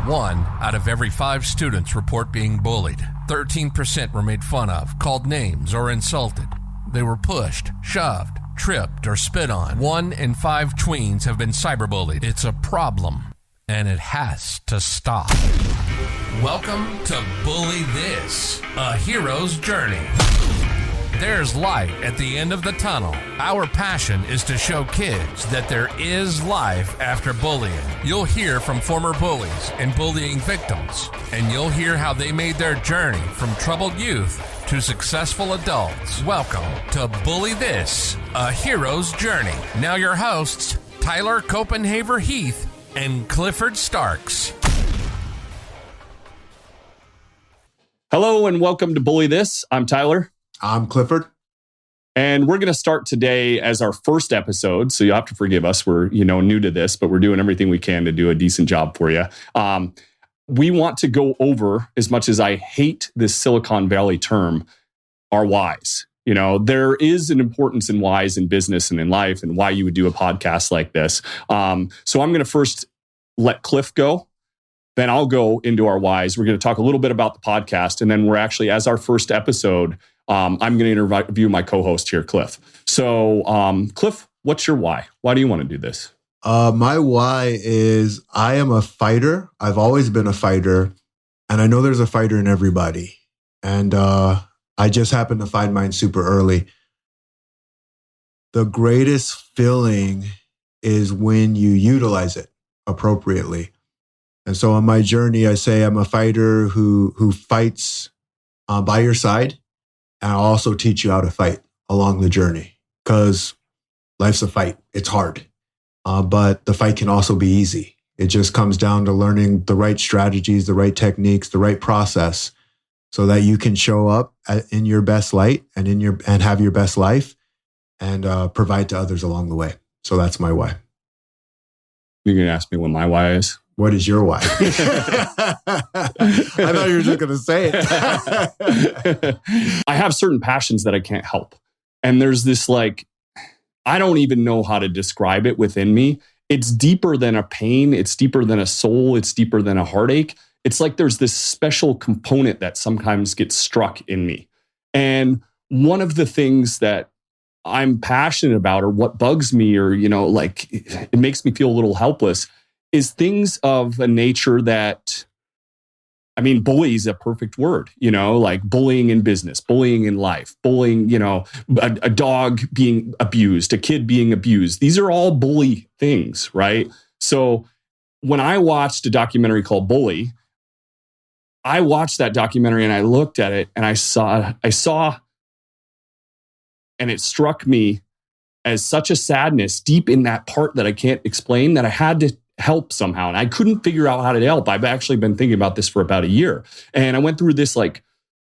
1 out of every 5 students report being bullied. 13% were made fun of, called names, or insulted. They were pushed, shoved, tripped, or spit on. 1 in 5 tweens have been cyberbullied. It's a problem, and it has to stop. Welcome to Bully This, a hero's journey. There's light at the end of the tunnel. Our passion is to show kids that there is life after bullying. You'll hear from former bullies and bullying victims, and you'll hear how they made their journey from troubled youth to successful adults. Welcome to Bully This, a hero's journey. Now your hosts, Tyler Copenhaver Heath and Clifford Starks. Hello and welcome to Bully This. I'm Tyler. I'm Clifford. And we're going to start today as our first episode. So you'll have to forgive us. We're, new to this, but we're doing everything we can to do a decent job for you. We want to go over, as much as I hate this Silicon Valley term, our whys. There is an importance in whys in business and in life and why you would do a podcast like this. So I'm going to first let Cliff go. Then I'll go into our whys. We're going to talk a little bit about the podcast. And then we're actually, as our first episode, I'm going to interview my co-host here, Cliff. So, Cliff, what's your why? Why do you want to do this? My why is I am a fighter. I've always been a fighter. And I know there's a fighter in everybody. And I just happened to find mine super early. The greatest feeling is when you utilize it appropriately. And so on my journey, I say I'm a fighter who fights by your side. And I'll also teach you how to fight along the journey, because life's a fight. It's hard. But the fight can also be easy. It just comes down to learning the right strategies, the right techniques, the right process, so that you can show up in your best light and have your best life and provide to others along the way. So that's my why. You're going to ask me what my why is? What is your why? I thought you were just going to say it. I have certain passions that I can't help. And there's this I don't even know how to describe it within me. It's deeper than a pain. It's deeper than a soul. It's deeper than a heartache. It's like there's this special component that sometimes gets struck in me. And one of the things that I'm passionate about, or what bugs me, or, it makes me feel a little helpless, is things of a nature that, bully is a perfect word, like bullying in business, bullying in life, bullying, a dog being abused, a kid being abused. These are all bully things, right? So when I watched a documentary called Bully, I watched that documentary and I looked at it and I saw, and it struck me as such a sadness deep in that part that I can't explain, that I had to help somehow. And I couldn't figure out how to help. I've actually been thinking about this for about a year. And I went through this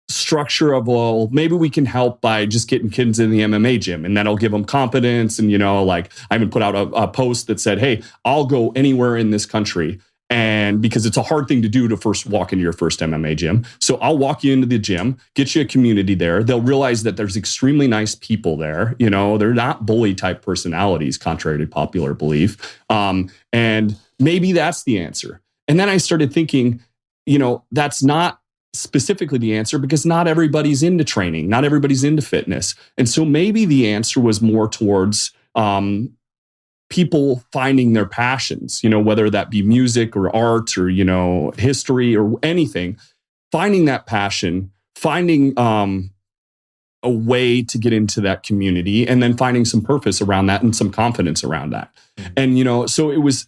structure of, well, maybe we can help by just getting kids in the MMA gym, and that'll give them confidence. And, I even put out a post that said, hey, I'll go anywhere in this country. And because it's a hard thing to do to first walk into your first MMA gym. So I'll walk you into the gym, get you a community there. They'll realize that there's extremely nice people there. They're not bully type personalities, contrary to popular belief. And maybe that's the answer. And then I started thinking, that's not specifically the answer, because not everybody's into training. Not everybody's into fitness. And so maybe the answer was more towards, people finding their passions, whether that be music or art or, history or anything, finding that passion, finding a way to get into that community, and then finding some purpose around that and some confidence around that. Mm-hmm. And, so it was,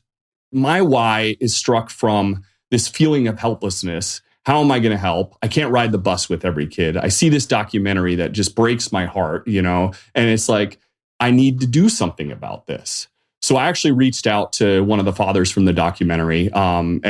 my why is struck from this feeling of helplessness. How am I going to help? I can't ride the bus with every kid. I see this documentary that just breaks my heart, and it's like, I need to do something about this. So I actually reached out to one of the fathers from the documentary, and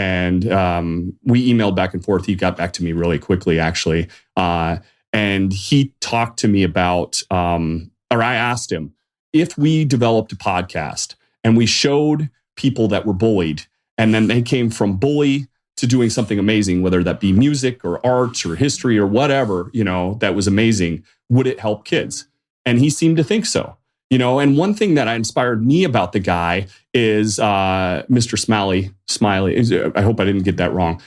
we emailed back and forth. He got back to me really quickly, actually. And he talked to me about, or I asked him, if we developed a podcast and we showed people that were bullied, and then they came from bully to doing something amazing, whether that be music or art or history or whatever, that was amazing, would it help kids? And he seemed to think so. And one thing that inspired me about the guy is Mr. Smiley. I hope I didn't get that wrong.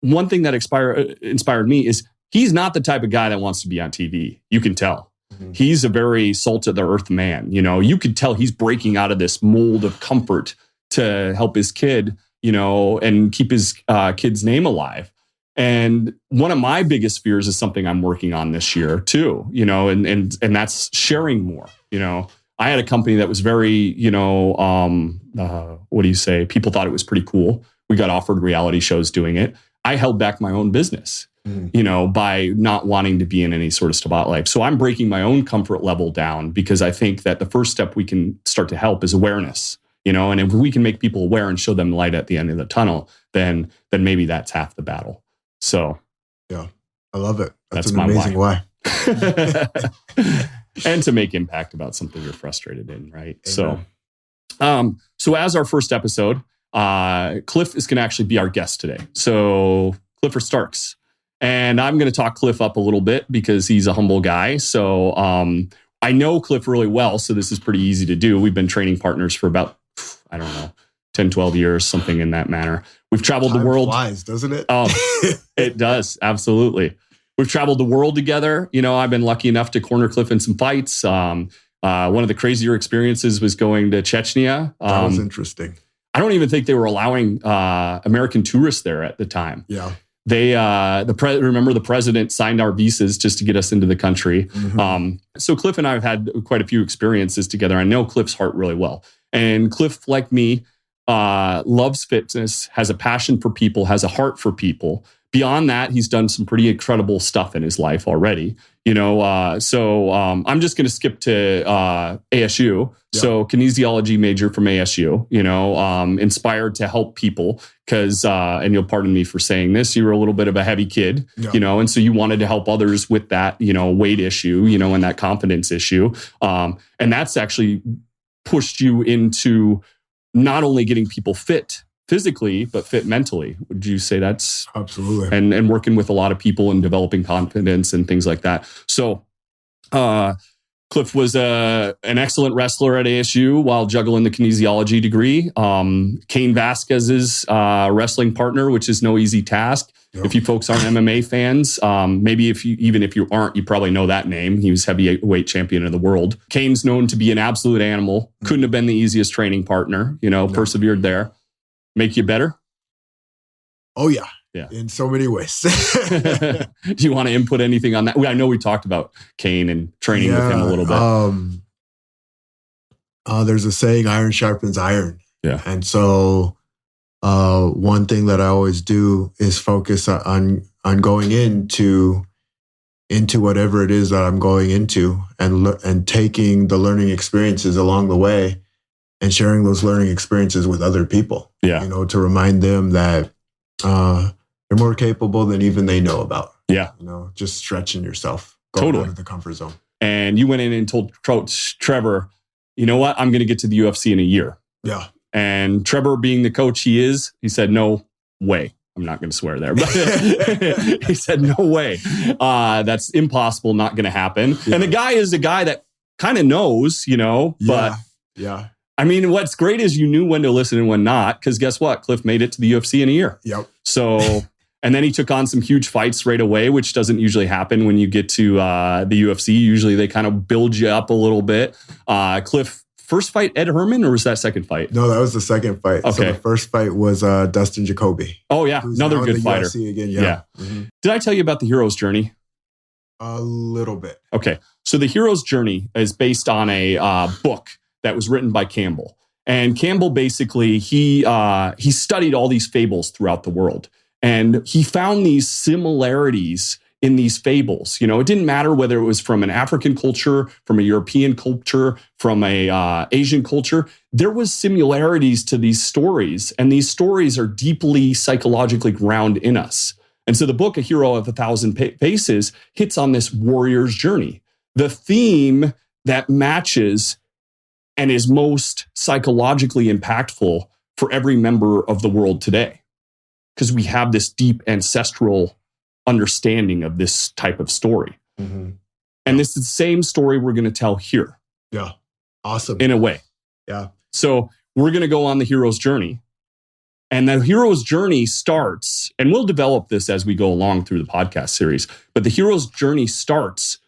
One thing that inspired me is he's not the type of guy that wants to be on TV. You can tell. Mm-hmm. He's a very salt of the earth man. You could tell he's breaking out of this mold of comfort to help his kid, and keep his kid's name alive. And one of my biggest fears is something I'm working on this year too, and that's sharing more. I had a company that was very, what do you say? People thought it was pretty cool. We got offered reality shows doing it. I held back my own business, by not wanting to be in any sort of spotlight. So I'm breaking my own comfort level down because I think that the first step we can start to help is awareness, and if we can make people aware and show them light at the end of the tunnel, then maybe that's half the battle. So, yeah, I love it. That's an amazing why. And to make impact about something you're frustrated in, right? Amen. So as our first episode, Cliff is going to actually be our guest today. So Clifford Starks, and I'm going to talk Cliff up a little bit because he's a humble guy. So I know Cliff really well, so this is pretty easy to do. We've been training partners for about 10, 12 years, something in that manner. We've traveled the world. Flies, doesn't it? Oh, it does. Absolutely. We've traveled the world together. I've been lucky enough to corner Cliff in some fights. One of the crazier experiences was going to Chechnya. That was interesting. I don't even think they were allowing American tourists there at the time. Yeah. They, remember the president signed our visas just to get us into the country. Mm-hmm. So Cliff and I have had quite a few experiences together. I know Cliff's heart really well. And Cliff, like me, loves fitness, has a passion for people, has a heart for people. Beyond that, he's done some pretty incredible stuff in his life already. So I'm just going to skip to ASU. Yeah. So kinesiology major from ASU, inspired to help people because, and you'll pardon me for saying this, you were a little bit of a heavy kid, and so you wanted to help others with that, weight issue, and that confidence issue. And that's actually pushed you into not only getting people fit physically, but fit mentally. Would you say that's absolutely? And working with a lot of people and developing confidence and things like that. So, Cliff was an excellent wrestler at ASU while juggling the kinesiology degree. Cain Vasquez's wrestling partner, which is no easy task. Yep. If you folks aren't MMA fans, maybe if you aren't, you probably know that name. He was heavyweight champion of the world. Cain's known to be an absolute animal. Couldn't have been the easiest training partner. Persevered there. Make you better? Oh, yeah. Yeah. In so many ways. Do you want to input anything on that? I know we talked about Cain and training with him a little bit. There's a saying, iron sharpens iron. Yeah. And so one thing that I always do is focus on going into whatever it is that I'm going into and taking the learning experiences along the way and sharing those learning experiences with other people. Yeah. To remind them that they're more capable than even they know about. Yeah. Just stretching yourself. Going out of the comfort zone. And you went in and told Coach Trevor, you know what? I'm going to get to the UFC in a year. Yeah. And Trevor, being the coach he is, he said, no way. I'm not going to swear there, but he said, no way. That's impossible. Not going to happen. Yeah. And the guy is a guy that kind of knows, but yeah. I mean, what's great is you knew when to listen and when not, because guess what? Cliff made it to the UFC in a year. Yep. So, and then he took on some huge fights right away, which doesn't usually happen when you get to the UFC. Usually they kind of build you up a little bit. Cliff, first fight, Ed Herman, or was that second fight? No, that was the second fight. Okay. So the first fight was Dustin Jacoby. Oh, yeah. Another good fighter. UFC again, yeah. Mm-hmm. Did I tell you about the hero's journey? A little bit. Okay. So the hero's journey is based on a book that was written by Campbell. And Campbell basically, he studied all these fables throughout the world. And he found these similarities in these fables. It didn't matter whether it was from an African culture, from a European culture, from a Asian culture. There was similarities to these stories. And these stories are deeply psychologically grounded in us. And so the book, A Hero of 1,000 Faces, hits on this warrior's journey. The theme that matches and is most psychologically impactful for every member of the world today. Because we have this deep ancestral understanding of this type of story. Mm-hmm. And this is the same story we're going to tell here. Yeah. Awesome. in a way. Yeah. So we're going to go on the hero's journey. And the hero's journey starts, and we'll develop this as we go along through the podcast series, but the hero's journey starts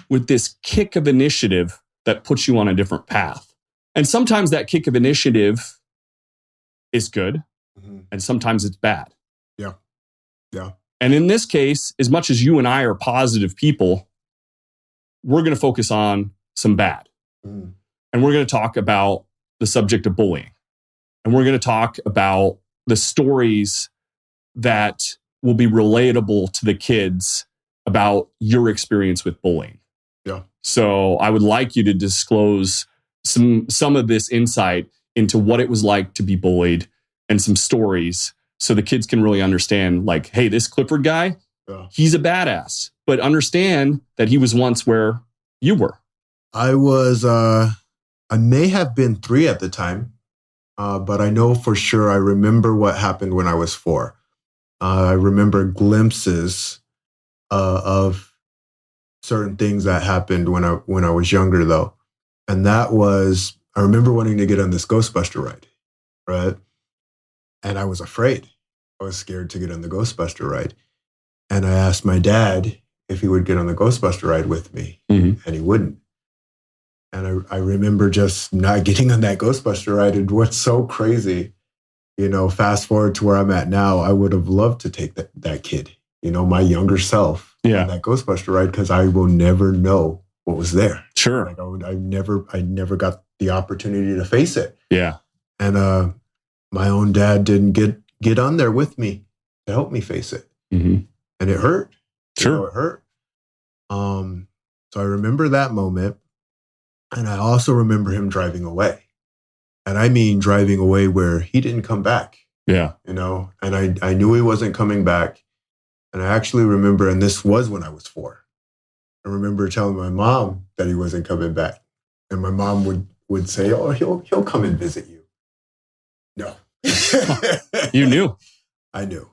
with this kick of initiative that puts you on a different path. And sometimes that kick of initiative is good, and sometimes it's bad. Yeah. Yeah. And in this case, as much as you and I are positive people, we're going to focus on some bad. And we're going to talk about the subject of bullying. And we're going to talk about the stories that will be relatable to the kids about your experience with bullying. Yeah. So I would like you to disclose some of this insight into what it was like to be bullied and some stories so the kids can really understand, like, hey, this Clifford guy, he's a badass, but understand that he was once where you were. I was, I may have been 3 at the time. But I know for sure I remember what happened when I was 4. I remember glimpses of certain things that happened when I was younger, though. And that was, I remember wanting to get on this Ghostbuster ride, right? And I was afraid. I was scared to get on the Ghostbuster ride. And I asked my dad if he would get on the Ghostbuster ride with me, and he wouldn't. And I remember just not getting on that Ghostbuster ride. And what's so crazy, fast forward to where I'm at now, I would have loved to take that kid, my younger self, on that Ghostbuster ride, because I will never know what was there. Sure. Like I never got the opportunity to face it. Yeah. And my own dad didn't get on there with me to help me face it. And it hurt. Sure. It hurt. So I remember that moment. And I also remember him driving away. And I mean driving away where he didn't come back. Yeah. And I knew he wasn't coming back. And I actually remember, and this was when I was 4, I remember telling my mom that he wasn't coming back. And my mom would say, oh, he'll come and visit you. No. You knew. I knew.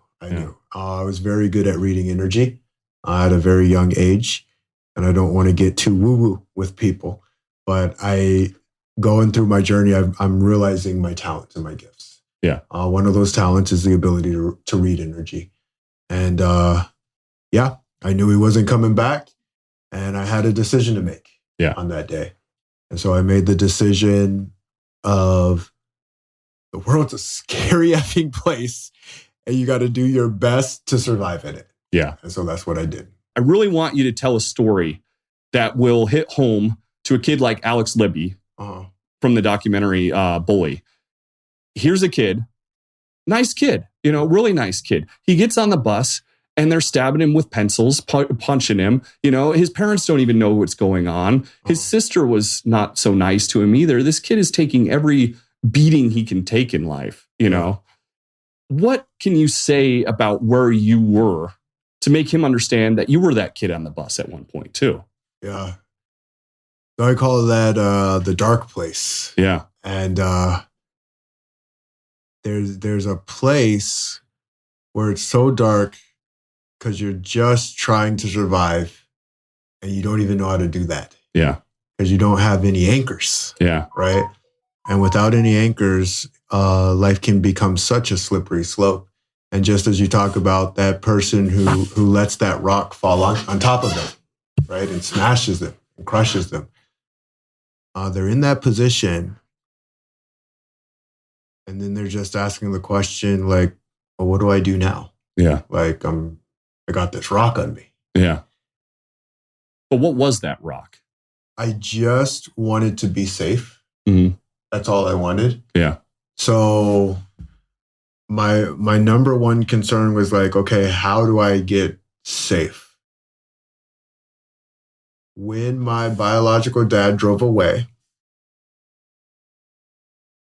I was very good at reading energy at a very young age. And I don't want to get too woo-woo with people. But going through my journey, I'm realizing my talents and my gifts. Yeah. One of those talents is the ability to read energy. And I knew he wasn't coming back. And I had a decision to make on that day. And so I made the decision of, the world's a scary effing place, and you got to do your best to survive in it. Yeah. And so that's what I did. I really want you to tell a story that will hit home to a kid like Alex Libby from the documentary Bully. Here's a kid, nice kid, really nice kid. He gets on the bus and they're stabbing him with pencils, punching him. His parents don't even know what's going on. His sister was not so nice to him either. This kid is taking every beating he can take in life, What can you say about where you were to make him understand that you were that kid on the bus at one point too? Yeah. So I call that the dark place. Yeah. And there's a place where it's so dark because you're just trying to survive and you don't even know how to do that. Yeah. Because you don't have any anchors. Yeah. Right? And without any anchors, life can become such a slippery slope. And just as you talk about that person who lets that rock fall on top of them, right? And smashes them and crushes them. They're in that position, and then they're just asking the question, like, well, what do I do now? Yeah. Like, I got this rock on me. Yeah. But what was that rock? I just wanted to be safe. That's all I wanted. Yeah. So my number one concern was like, okay, how do I get safe? When my biological dad drove away,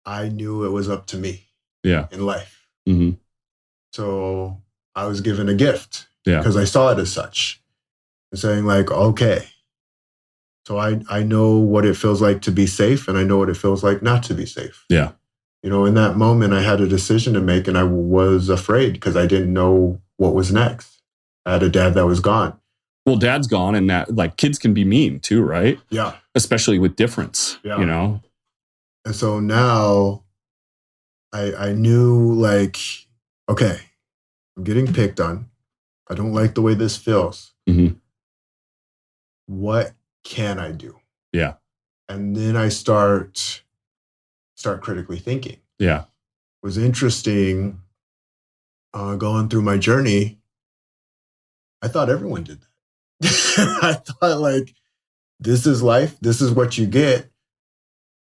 I knew it was up to me in life. So I was given a gift because I saw it as such. And saying like, okay, so I know what it feels like to be safe, and I know what it feels like not to be safe. Yeah. In that moment, I had a decision to make, and I was afraid because I didn't know what was next. I had a dad that was gone. Well, dad's gone, and that like kids can be mean too, right? Yeah. Especially with difference, you know? And so now I knew like, okay, I'm getting picked on. I don't like the way this feels. Mm-hmm. What can I do? Yeah. And then I start critically thinking. Yeah. It was interesting going through my journey. I thought everyone did that. I thought like, this is life. This is what you get.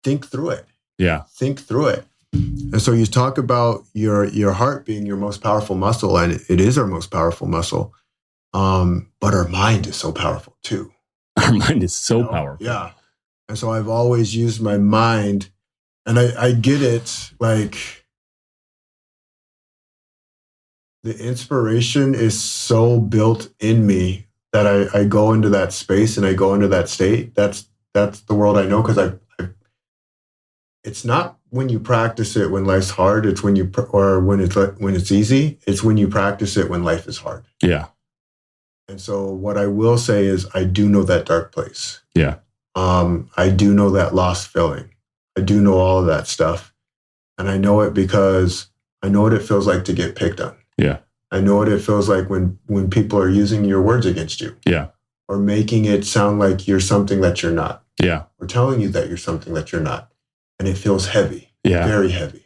Think through it. Yeah. Think through it. And so you talk about your heart being your most powerful muscle, and it is our most powerful muscle. But our mind is so powerful too. Our mind is so powerful. Yeah. And so I've always used my mind, and I get it. Like the inspiration is so built in me that I go into that space and I go into that state. That's the world I know, because it's not when you practice it when life's hard. It's when when it's easy. It's when you practice it when life is hard. Yeah. And so what I will say is I do know that dark place. Yeah. I do know that lost feeling. I do know all of that stuff. And I know it because I know what it feels like to get picked on. Yeah. I know what it feels like when people are using your words against you. Yeah. Or making it sound like you're something that you're not. Yeah. Or telling you that you're something that you're not. And it feels heavy. Yeah. Very heavy.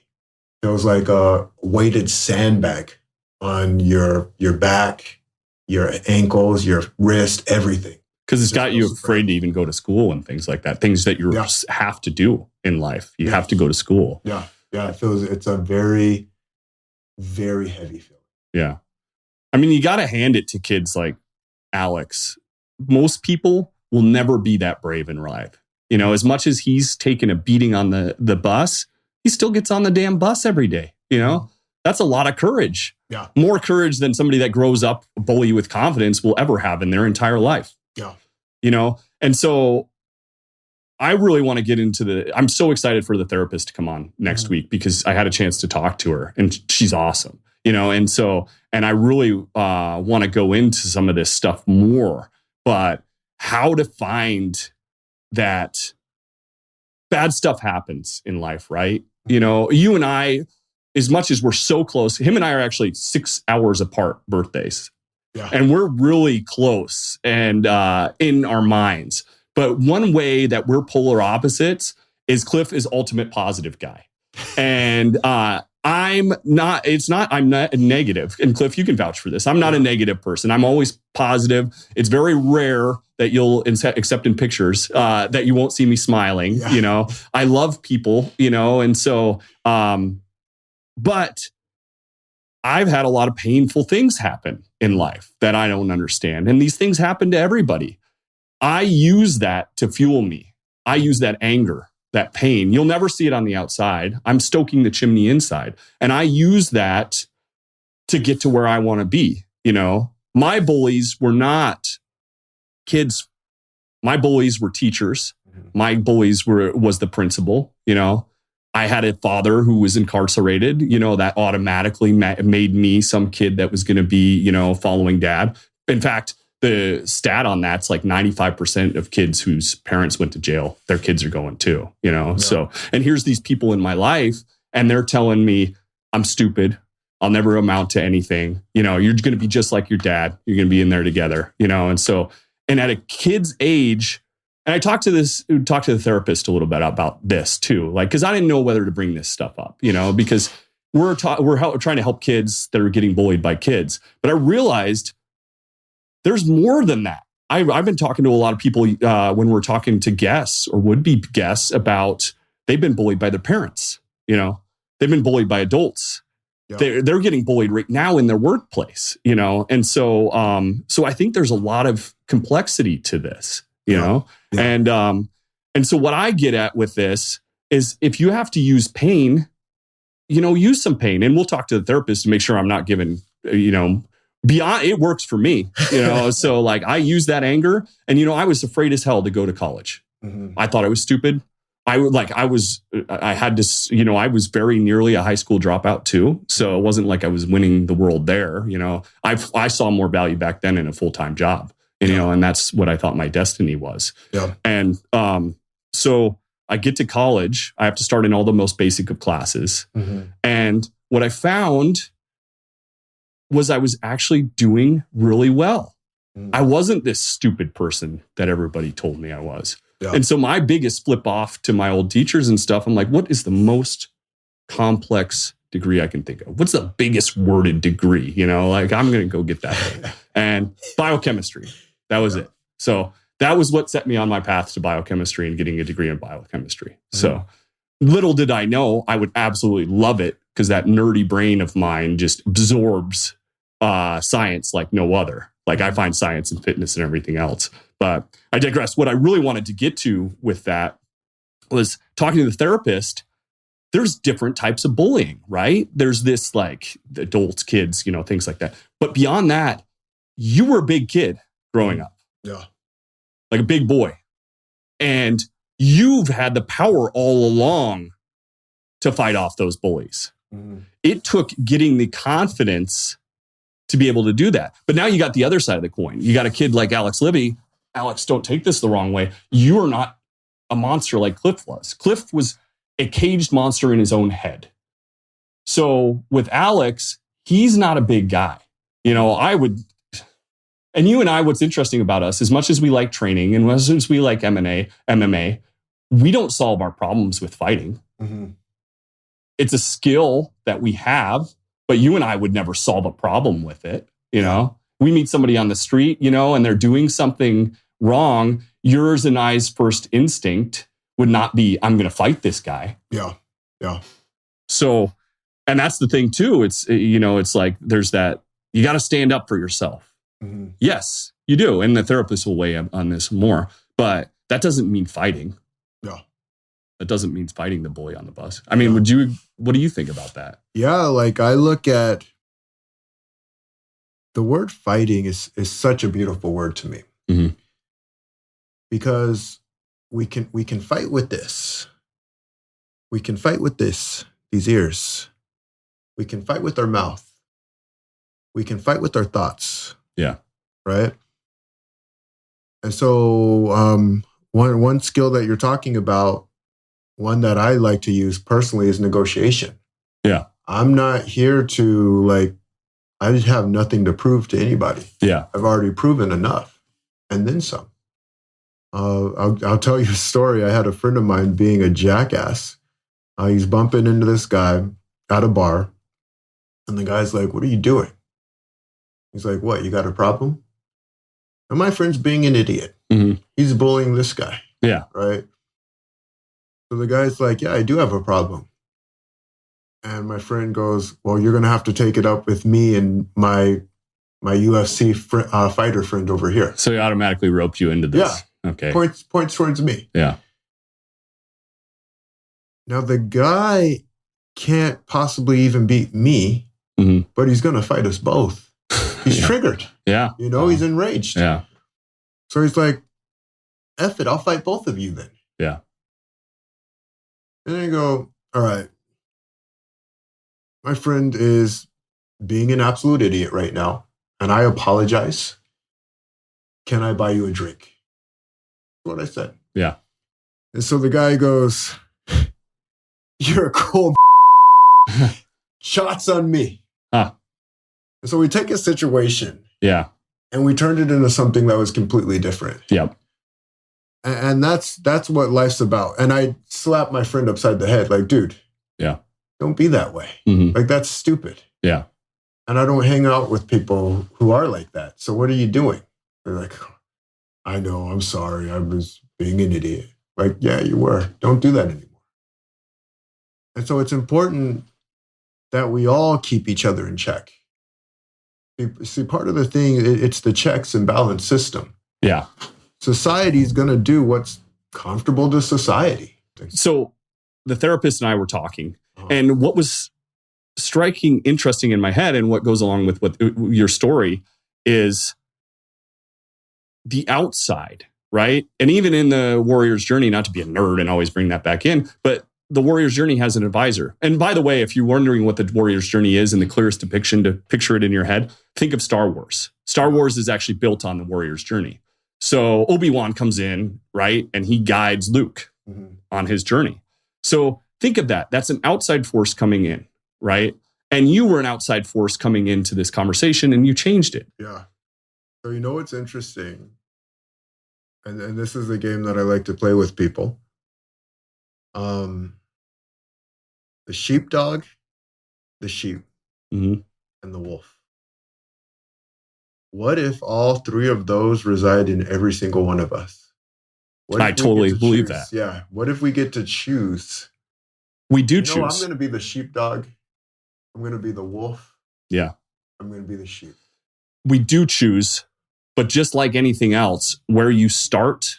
Feels like a weighted sandbag on your back, your ankles, your wrist, everything. Because it's got you afraid to even go to school and things like that. Things that you have to do in life. You have to go to school. Yeah. Yeah. It's a very, very heavy feeling. Yeah. I mean, you got to hand it to kids like Alex. Most people will never be that brave in life. You know, as much as he's taken a beating on the bus, he still gets on the damn bus every day. You know, that's a lot of courage. Yeah. More courage than somebody that grows up a bully with confidence will ever have in their entire life. Yeah. You know, and so I really want to get into I'm so excited for the therapist to come on next week, because I had a chance to talk to her and she's awesome, you know, and I really want to go into some of this stuff more, but how to find that bad stuff happens in life, right? You know, you and I, as much as we're so close, him and I are actually 6 hours apart birthdays. Yeah. And we're really close and in our minds. But one way that we're polar opposites is Cliff is ultimate positive guy. And I'm not negative. And Cliff, you can vouch for this. I'm not a negative person. I'm always positive. It's very rare that you'll, except in pictures, that you won't see me smiling. Yeah. You know, I love people, you know, and so, but I've had a lot of painful things happen in life that I don't understand. And these things happen to everybody. I use that to fuel me. I use that anger, that pain. You'll never see it on the outside. I'm stoking the chimney inside. And I use that to get to where I want to be. You know, my bullies were not kids. My bullies were teachers. My bullies was the principal. You know, I had a father who was incarcerated, you know, that automatically made me some kid that was going to be, you know, following dad. In fact, the stat on that's like 95% of kids whose parents went to jail, their kids are going too, you know? Yeah. So, and here's these people in my life and they're telling me I'm stupid. I'll never amount to anything. You know, you're going to be just like your dad. You're going to be in there together, you know? And so, and at a kid's age, and I talked to the therapist a little bit about this too, like, cause I didn't know whether to bring this stuff up, you know, because we're trying to help kids that are getting bullied by kids. But I realized there's more than that. I've been talking to a lot of people when we're talking to guests or would-be guests about they've been bullied by their parents. You know, they've been bullied by adults. Yeah. They're getting bullied right now in their workplace. You know, and so I think there's a lot of complexity to this. You know, yeah. And so what I get at with this is if you have to use pain, you know, use some pain, and we'll talk to the therapist to make sure I'm not giving, you know. Beyond, it works for me, you know. So like I use that anger, and you know, I was afraid as hell to go to college. Mm-hmm. I thought I was stupid. I had to, you know, I was very nearly a high school dropout too. So it wasn't like I was winning the world there. You know, I saw more value back then in a full-time job. And, and that's what I thought my destiny was. Yeah. And so I get to college. I have to start in all the most basic of classes. Mm-hmm. And what I found was I was actually doing really well. I wasn't this stupid person that everybody told me I was. Yeah. And so my biggest flip off to my old teachers and stuff, I'm like, what is the most complex degree I can think of? What's the biggest worded degree? I'm going to go get that. And biochemistry. That was it. So that was what set me on my path to biochemistry and getting a degree in biochemistry. So little did I know I would absolutely love it, because that nerdy brain of mine just absorbs science like no other. Like, I find science and fitness and everything else. But I digress. What I really wanted to get to with that was talking to the therapist. There's different types of bullying, right? There's this like adults, kids, things like that. But beyond that, you were a big kid growing up. Yeah. Like a big boy. And you've had the power all along to fight off those bullies. Mm-hmm. It took getting the confidence to be able to do that. But now you got the other side of the coin. You got a kid like Alex Libby. Alex, don't take this the wrong way. You are not a monster like Cliff was. Cliff was a caged monster in his own head. So with Alex, he's not a big guy. And you and I, what's interesting about us, as much as we like training and as much as we like MMA, we don't solve our problems with fighting. Mm-hmm. It's a skill that we have, but you and I would never solve a problem with it. We meet somebody on the street, and they're doing something wrong. Yours and I's first instinct would not be, I'm going to fight this guy. Yeah. Yeah. So, and that's the thing too. It's, it's like, there's that, you got to stand up for yourself. Mm-hmm. Yes, you do. And the therapist will weigh in on this more, but that doesn't mean fighting. Yeah. That doesn't mean fighting the bully on the bus. I mean, what do you think about that? Yeah. Like, I look at the word fighting is such a beautiful word to me. Mm-hmm. Because we can fight with this. We can fight with these ears. We can fight with our mouth. We can fight with our thoughts. Yeah. Right. And so one skill that you're talking about, one that I like to use personally, is negotiation. Yeah. I'm not here to I just have nothing to prove to anybody. Yeah. I've already proven enough, and then some. I'll tell you a story. I had a friend of mine being a jackass. He's bumping into this guy at a bar, and the guy's like, "What are you doing?" He's like, "What? You got a problem?" And my friend's being an idiot. Mm-hmm. He's bullying this guy. Yeah. Right. So the guy's like, "Yeah, I do have a problem." And my friend goes, "Well, you're going to have to take it up with me and my UFC fighter friend over here." So he automatically roped you into this. Yeah. Okay. Points towards me. Yeah. Now the guy can't possibly even beat me, mm-hmm. but he's going to fight us both. He's triggered. Yeah. He's enraged. Yeah. So he's like, F it, I'll fight both of you then. Yeah. And then I go, all right. My friend is being an absolute idiot right now, and I apologize. Can I buy you a drink? That's what I said. Yeah. And so the guy goes, you're a cool shots on me. Huh. And so we take a situation. Yeah. And we turned it into something that was completely different. Yep. And that's what life's about. And I slapped my friend upside the head, like, dude, yeah, don't be that way. Mm-hmm. Like, that's stupid. Yeah. And I don't hang out with people who are like that. So what are you doing? They're like, I know, I'm sorry. I was being an idiot. Like, yeah, you were. Don't do that anymore. And so it's important that we all keep each other in check. See, part of the thing, it's the checks and balance system. Yeah. Society is going to do what's comfortable to society. So the therapist and I were talking, and what was striking, interesting in my head, and what goes along with what your story is the outside, right? And even in the warrior's journey, not to be a nerd and always bring that back in, but the warrior's journey has an advisor. And by the way, if you're wondering what the warrior's journey is and the clearest depiction to picture it in your head, think of Star Wars. Star Wars is actually built on the warrior's journey. So Obi-Wan comes in, right? And he guides Luke on his journey. So think of that. That's an outside force coming in, right? And you were an outside force coming into this conversation and you changed it. Yeah. So you know what's interesting? And this is the game that I like to play with people. The sheepdog, the sheep, and the wolf. What if all three of those reside in every single one of us? I totally believe that. Yeah. What if we get to choose? We do choose. I'm going to be the sheepdog. I'm going to be the wolf. Yeah. I'm going to be the sheep. We do choose, but just like anything else, where you start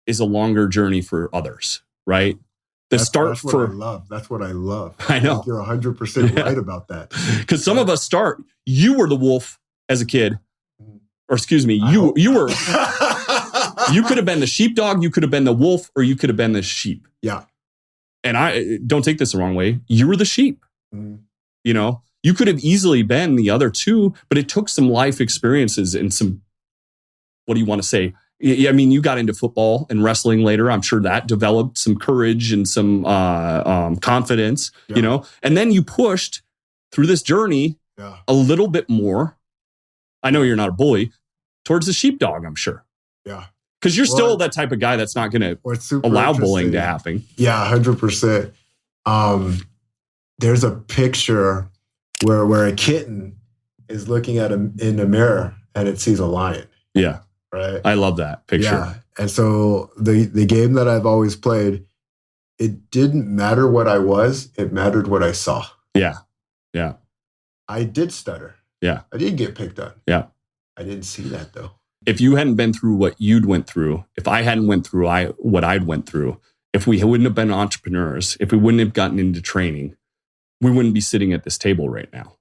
is a longer journey for others, right? That's what I love. I know. You're 100% right about that. Because some of us start, you were the wolf as a kid, or excuse me, you were, you could have been the sheepdog, you could have been the wolf, or you could have been the sheep. Yeah. And I don't take this the wrong way. You were the sheep. You know, you could have easily been the other two, but it took some life experiences and some, what do you want to say? I mean, you got into football and wrestling later. I'm sure that developed some courage and some confidence, you know, and then you pushed through this journey a little bit more. I know you're not a bully, towards the sheepdog, I'm sure. Yeah. Because you're still that type of guy that's not going to allow bullying to happen. Yeah, 100%. There's a picture where a kitten is looking at in a mirror and it sees a lion. Yeah. Right. I love that picture. Yeah. And so the game that I've always played, it didn't matter what I was, it mattered what I saw. Yeah. Yeah. I did stutter. Yeah. I did get picked on. Yeah. I didn't see that though. If you hadn't been through what you'd went through, if I hadn't went through what I'd went through, if we wouldn't have been entrepreneurs, if we wouldn't have gotten into training, we wouldn't be sitting at this table right now.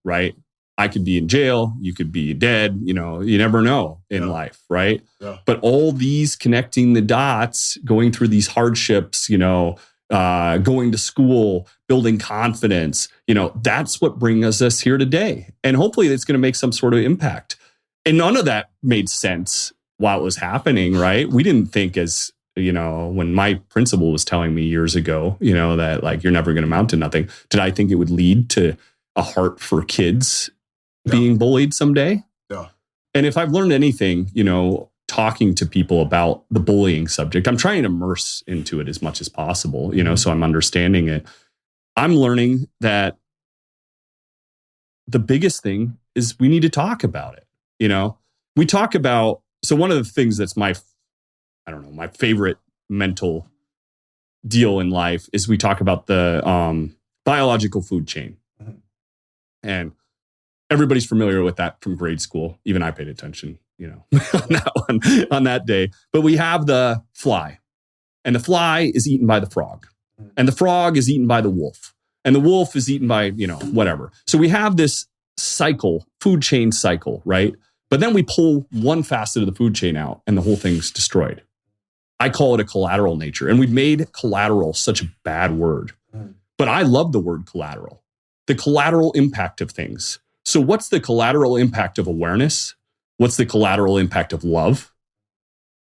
Right? I could be in jail. You could be dead. You know, you never know in life. Right? Yeah. But all these connecting the dots, going through these hardships, you know, going to school, building confidence, you know, that's what brings us here today. And hopefully it's going to make some sort of impact. And none of that made sense while it was happening, right? We didn't think, as, you know, when my principal was telling me years ago, you know, that like, you're never going to amount to nothing. Did I think it would lead to a heart for kids being bullied someday? Yeah. And if I've learned anything, you know, talking to people about the bullying subject, I'm trying to immerse into it as much as possible, you know, so I'm understanding it. I'm learning that the biggest thing is we need to talk about it. You know, we talk about, so one of the things that's my favorite mental deal in life is we talk about the biological food chain. And everybody's familiar with that from grade school. Even I paid attention, you know, on that day. But we have the fly, and the fly is eaten by the frog, and the frog is eaten by the wolf, and the wolf is eaten by, you know, whatever. So we have this cycle, food chain cycle, right? But then we pull one facet of the food chain out and the whole thing's destroyed. I call it a collateral nature. And we've made collateral such a bad word. But I love the word collateral. The collateral impact of things. So what's the collateral impact of awareness? What's the collateral impact of love?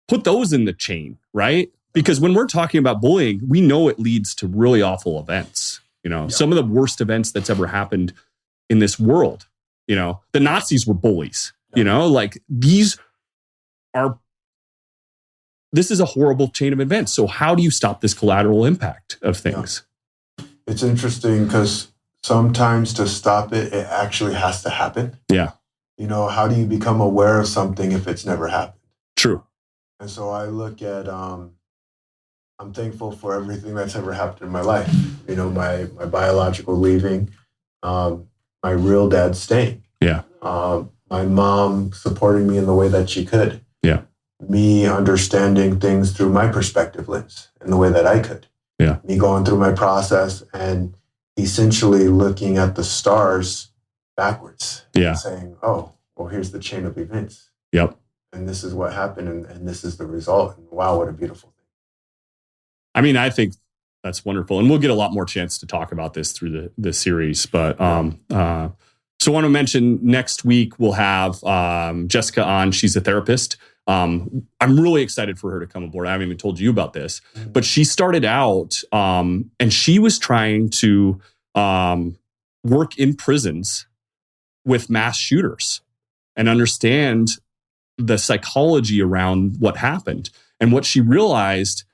Put those in the chain, right? Because when we're talking about bullying, we know it leads to really awful events. You know, some of the worst events that's ever happened in this world. You know, the Nazis were bullies. You know, like this is a horrible chain of events. So how do you stop this collateral impact of things? Yeah. It's interesting because sometimes to stop it, it actually has to happen. Yeah. You know, how do you become aware of something if it's never happened? True. And so I look at, I'm thankful for everything that's ever happened in my life. You know, my biological leaving, my real dad staying. Yeah. My mom supporting me in the way that she could. Yeah. Me understanding things through my perspective lens in the way that I could. Yeah. Me going through my process and essentially looking at the stars backwards. Yeah. And saying, oh, well, here's the chain of events. Yep. And this is what happened and this is the result. And wow, what a beautiful thing. I mean, I think that's wonderful. And we'll get a lot more chance to talk about this through the series. But So I want to mention next week we'll have Jessica on. She's a therapist. I'm really excited for her to come aboard. I haven't even told you about this, but she started out and she was trying to work in prisons with mass shooters and understand the psychology around what happened. And what she realized,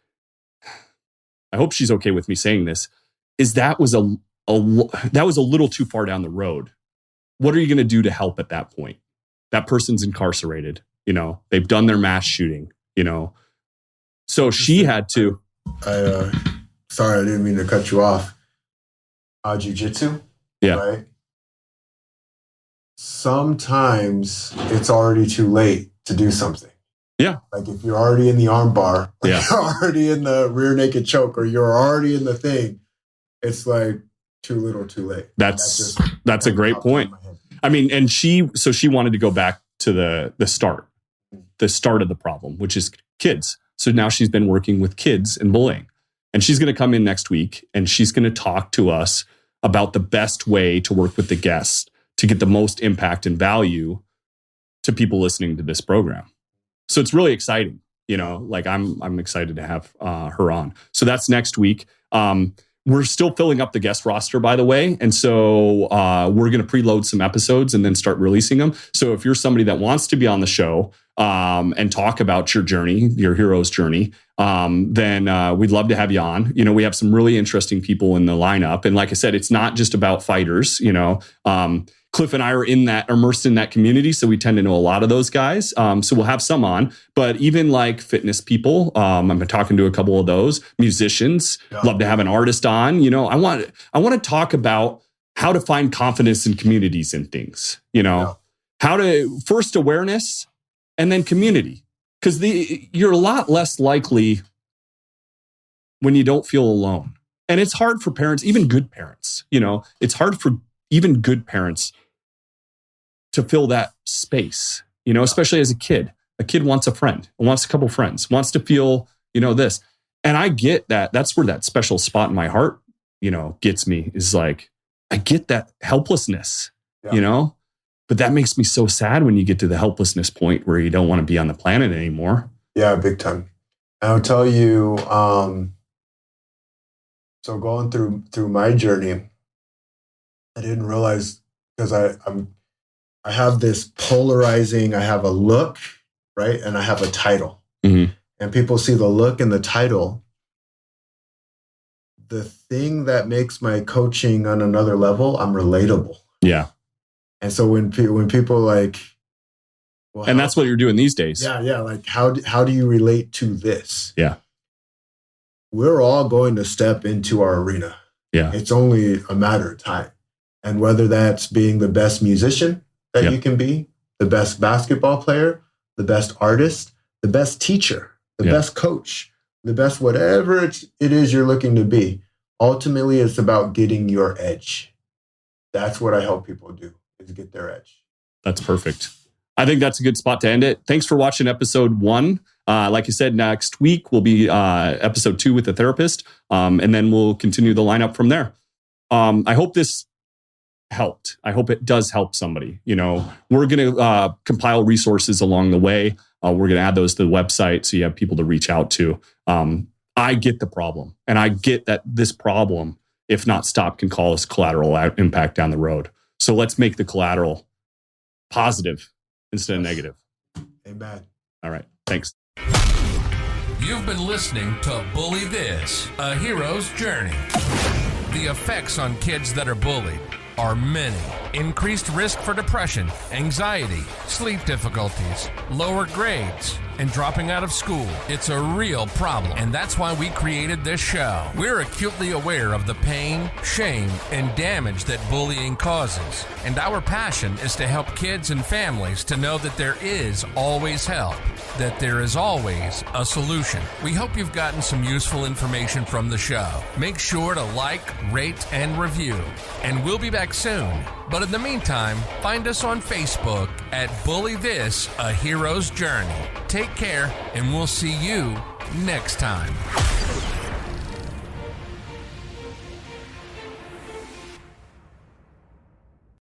I hope she's okay with me saying this, is that was a little too far down the road. What are you going to do to help at that point? That person's incarcerated. They've done their mass shooting, So she had to. Sorry, I didn't mean to cut you off. Jiu-jitsu. Yeah. Right. Sometimes it's already too late to do something. Yeah. Like if you're already in the arm bar, or yeah. you're already in the rear naked choke, or you're already in the thing, it's like too little, too late. That's a great point. I mean, and she wanted to go back to the start of the problem, which is kids. So now she's been working with kids and bullying. And she's going to come in next week and she's going to talk to us about the best way to work with the guests to get the most impact and value to people listening to this program. So it's really exciting. I'm excited to have her on. So that's next week. We're still filling up the guest roster, by the way. And so we're going to preload some episodes and then start releasing them. So if you're somebody that wants to be on the show and talk about your journey, your hero's journey, then we'd love to have you on. We have some really interesting people in the lineup. And like I said, it's not just about fighters. Cliff and I are immersed in that community. So we tend to know a lot of those guys. So we'll have some on, but even like fitness people, I've been talking to a couple of those musicians, love to have an artist on. I want to talk about how to find confidence in communities and things, how to first awareness and then community. Because you're a lot less likely when you don't feel alone. And it's hard for parents, even good parents, it's hard for even good parents to fill that space, especially as a kid. A kid wants a friend, wants a couple friends, wants to feel, this. And I get that. That's where that special spot in my heart, gets me, is like, I get that helplessness, but that makes me so sad when you get to the helplessness point where you don't want to be on the planet anymore. Yeah, big time. I'll tell you, so going through my journey, I didn't realize, because I have this polarizing, I have a look, right? And I have a title. Mm-hmm. And people see the look and the title. The thing that makes my coaching on another level, I'm relatable. Yeah. And so when people like, well, and that's what you're doing these days. Yeah. Like how do you relate to this? Yeah. We're all going to step into our arena. Yeah. It's only a matter of time. And whether that's being the best musician that you can be, the best basketball player, the best artist, the best teacher, the best coach, the best whatever it is you're looking to be. Ultimately, it's about getting your edge. That's what I help people do, is get their edge. That's perfect. I think that's a good spot to end it. Thanks for watching episode 1. Like I said, next week will be episode 2 with the therapist, and then we'll continue the lineup from there. I hope this helped. I hope it does help somebody. We're going to compile resources along the way. We're going to add those to the website so you have people to reach out to. I get the problem, and I get that this problem, if not stopped, can cause collateral impact down the road. So let's make the collateral positive instead of negative. Amen. All right. Thanks. You've been listening to Bully This, A Hero's Journey. The effects on kids that are bullied are many. Increased risk for depression, anxiety, sleep difficulties, lower grades, and dropping out of school. It's a real problem, and that's why we created this show. We're acutely aware of the pain, shame, and damage that bullying causes, and our passion is to help kids and families to know that there is always help, that there is always a solution. We hope you've gotten some useful information from the show. Make sure to like, rate, and review, and we'll be back soon. But in the meantime, find us on Facebook at Bully This, A Hero's Journey. Take care, and we'll see you next time.